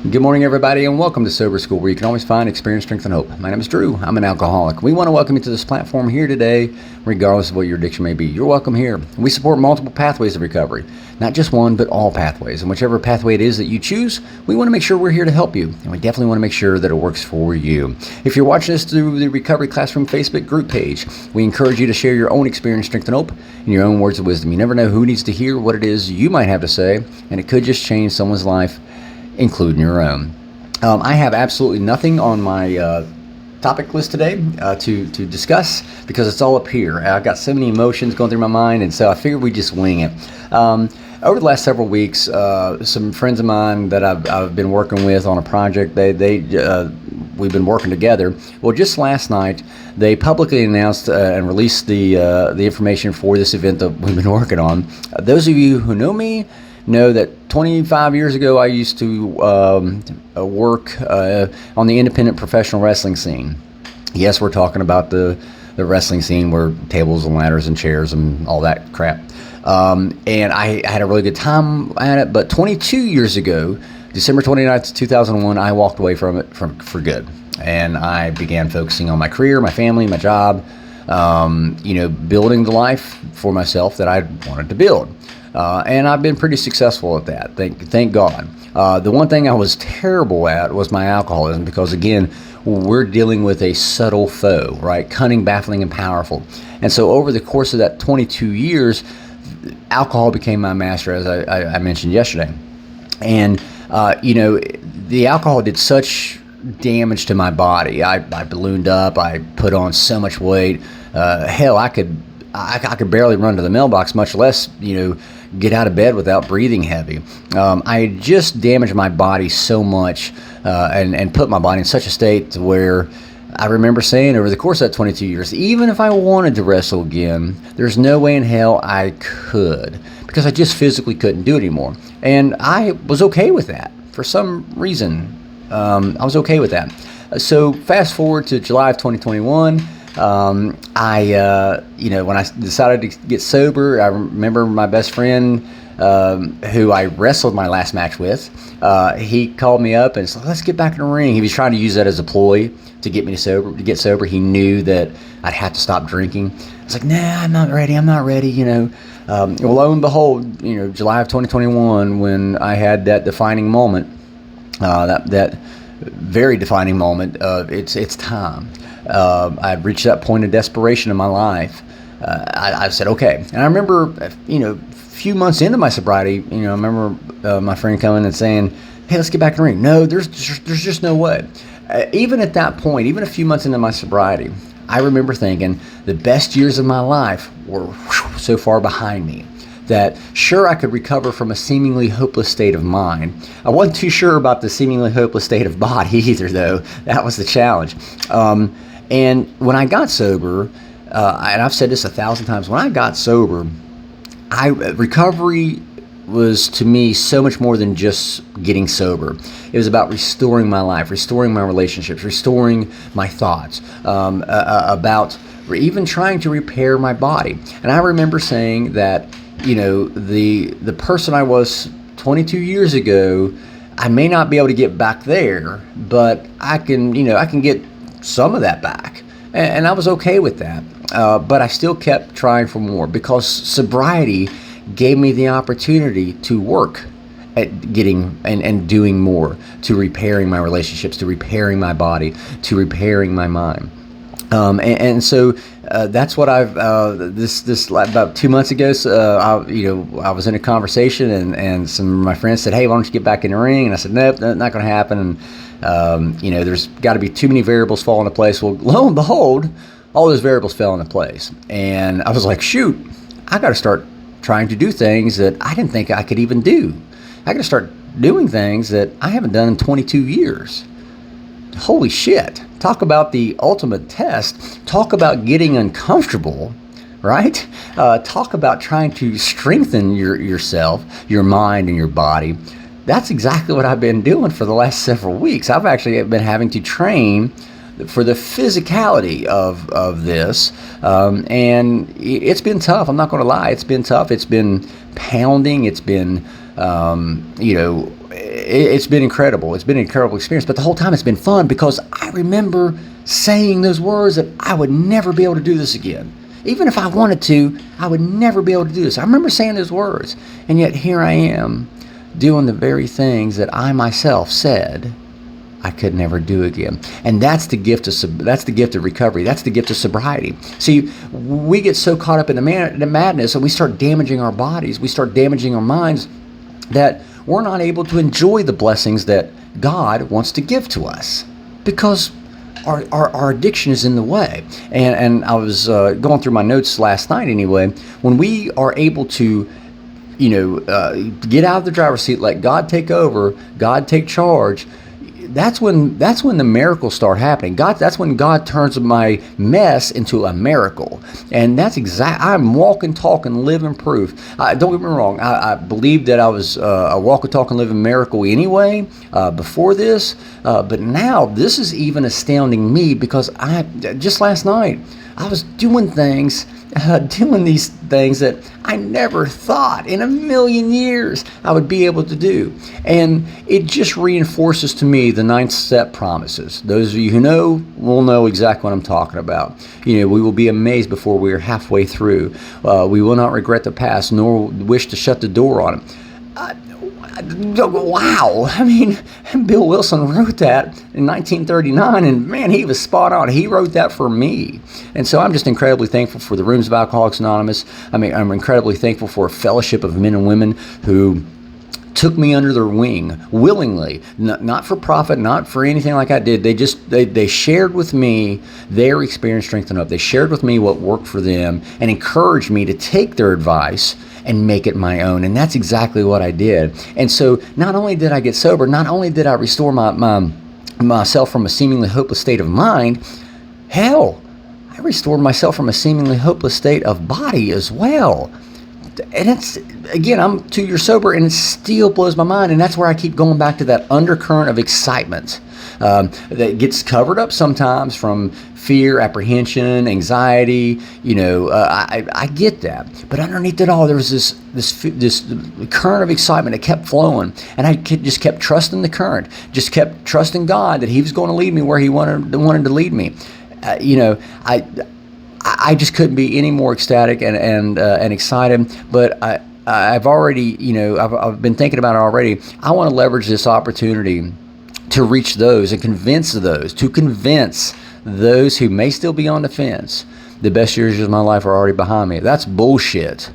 Good morning, everybody, and welcome to Sober School, where you can always find experience, strength, and hope. My name is Drew. I'm an alcoholic. We want to welcome you to this platform here today, regardless of what your addiction may be. You're welcome here. We support multiple pathways of recovery, not just one, but all pathways. And whichever pathway it is that you choose, we want to make sure we're here to help you, and we definitely want to make sure that it works for you. If you're watching this through the Recovery Classroom Facebook group page, we encourage you to share your own experience, strength, and hope in your own words of wisdom. You never know who needs to hear what it is you might have to say, and it could just change someone's life, including your own. I have absolutely nothing on my topic list today to discuss because it's all up here. I've got so many emotions going through my mind, and so I figured we'd just wing it. Over the last several weeks, some friends of mine that I've been working with on a project, we've been working together. Well, just last night, they publicly announced and released the information for this event that we've been working on. Those of you who know me know that 25 years ago I used to work on the independent professional wrestling scene. Yes, we're talking about the wrestling scene where tables and ladders and chairs and all that crap. And I had a really good time at it, but 22 years ago, December 29th, 2001, I walked away from it for good. And I began focusing on my career, my family, my job, building the life for myself that I wanted to build. And I've been pretty successful at that, thank God. The one thing I was terrible at was my alcoholism because, again, we're dealing with a subtle foe, right? Cunning, baffling, and powerful. And so over the course of that 22 years, alcohol became my master, as I mentioned yesterday. And, the alcohol did such damage to my body. I ballooned up. I put on so much weight. Hell, I could barely run to the mailbox, much less, get out of bed without breathing heavy. I just damaged my body so much and put my body in such a state to where I remember saying over the course of that 22 years, even if I wanted to wrestle again, there's no way in hell I could because I just physically couldn't do it anymore. And I was okay with that. For some reason, I was okay with that. So fast forward to July of 2021, when I decided to get sober, I remember my best friend, who I wrestled my last match with, he called me up and said, "Let's get back in the ring." He was trying to use that as a ploy to get me to get sober. He knew that I'd have to stop drinking. I was like, "Nah, I'm not ready. Well, lo and behold, July of 2021, when I had that defining moment, that very defining moment of it's time. I'd reached that point of desperation in my life. I said, okay. And I remember, a few months into my sobriety, I remember my friend coming and saying, "Hey, let's get back in the ring." No, there's just no way. Even at that point, even a few months into my sobriety, I remember thinking the best years of my life were so far behind me that sure, I could recover from a seemingly hopeless state of mind. I wasn't too sure about the seemingly hopeless state of body either, though. That was the challenge. And when I got sober, and I've said this 1,000 times, when I got sober, recovery was to me so much more than just getting sober. It was about restoring my life, restoring my relationships, restoring my thoughts, about even trying to repair my body. And I remember saying that, the person I was 22 years ago, I may not be able to get back there, but I can get some of that back. And I was okay with that. But I still kept trying for more because sobriety gave me the opportunity to work at getting and doing more, to repairing my relationships, to repairing my body, to repairing my mind. And so that's what I've this about 2 months ago. I was in a conversation and some of my friends said, "Hey, why don't you get back in the ring?" And I said, "Nope, that's not going to happen." And there's got to be too many variables fall into place. Well, lo and behold, all those variables fell into place, and I was like, "Shoot, I got to start trying to do things that I didn't think I could even do. I got to start doing things that I haven't done in 22 years." Holy shit. Talk about the ultimate test. Talk about getting uncomfortable, right? Talk about trying to strengthen yourself, your mind, and your body. That's exactly what I've been doing for the last several weeks. I've actually been having to train for the physicality of this, and it's been tough. I'm not going to lie. It's been tough. It's been pounding. It's been It's been incredible. It's been an incredible experience. But the whole time it's been fun because I remember saying those words that I would never be able to do this again. Even if I wanted to, I would never be able to do this. I remember saying those words. And yet here I am doing the very things that I myself said I could never do again. And that's the gift of recovery. That's the gift of sobriety. See, we get so caught up in the madness and we start damaging our bodies, we start damaging our minds, that we're not able to enjoy the blessings that God wants to give to us because our addiction is in the way. And I was going through my notes last night anyway. When we are able to get out of the driver's seat, let God take over, God take charge, that's when the miracles start happening. That's when God turns my mess into a miracle. And I'm walking, talking, living proof. Don't get me wrong, I believed that I was a walking, talking, living miracle anyway before this, but now this is even astounding me because just last night I was doing these things that I never thought in a million years I would be able to do. And it just reinforces to me the 9th step promises. Those of you who know will know exactly what I'm talking about. We will be amazed before we are halfway through. We will not regret the past, nor wish to shut the door on it. Wow. I mean, Bill Wilson wrote that in 1939, and man, he was spot on. He wrote that for me. And so I'm just incredibly thankful for the Rooms of Alcoholics Anonymous. I'm incredibly thankful for a fellowship of men and women who took me under their wing willingly, not for profit, not for anything like I did. They shared with me their experience, strength, and hope. They shared with me what worked for them and encouraged me to take their advice and make it my own. And that's exactly what I did. And so not only did I get sober, not only did I restore myself from a seemingly hopeless state of mind, hell, I restored myself from a seemingly hopeless state of body as well. And I'm 2 years sober and it still blows my mind. And that's where I keep going back to that undercurrent of excitement that gets covered up sometimes from fear, apprehension, anxiety. I get that. But underneath it all, there was this current of excitement that kept flowing. And I just kept trusting the current, just kept trusting God that He was going to lead me where He wanted to lead me. I just couldn't be any more ecstatic and excited. But I've already, I've been thinking about it already. I want to leverage this opportunity to reach those and convince those who may still be on the fence. The best years of my life are already behind me. That's bullshit.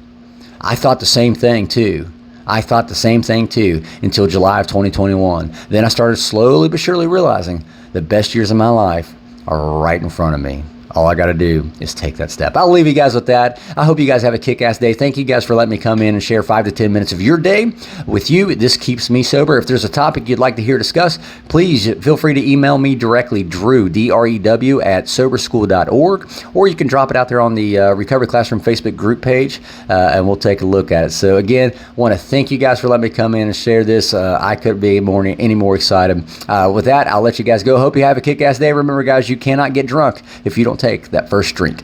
I thought the same thing too. Until July of 2021. Then I started slowly but surely realizing the best years of my life are right in front of me. All I got to do is take that step. I'll leave you guys with that. I hope you guys have a kick-ass day. Thank you guys for letting me come in and share 5 to 10 minutes of your day with you. This keeps me sober. If there's a topic you'd like to hear discussed, please feel free to email me directly, Drew, D-R-E-W, @soberschool.org, or you can drop it out there on the Recovery Classroom Facebook group page, and we'll take a look at it. So again, want to thank you guys for letting me come in and share this. I couldn't be any more excited. With that, I'll let you guys go. Hope you have a kick-ass day. Remember, guys, you cannot get drunk if you don't take that first drink.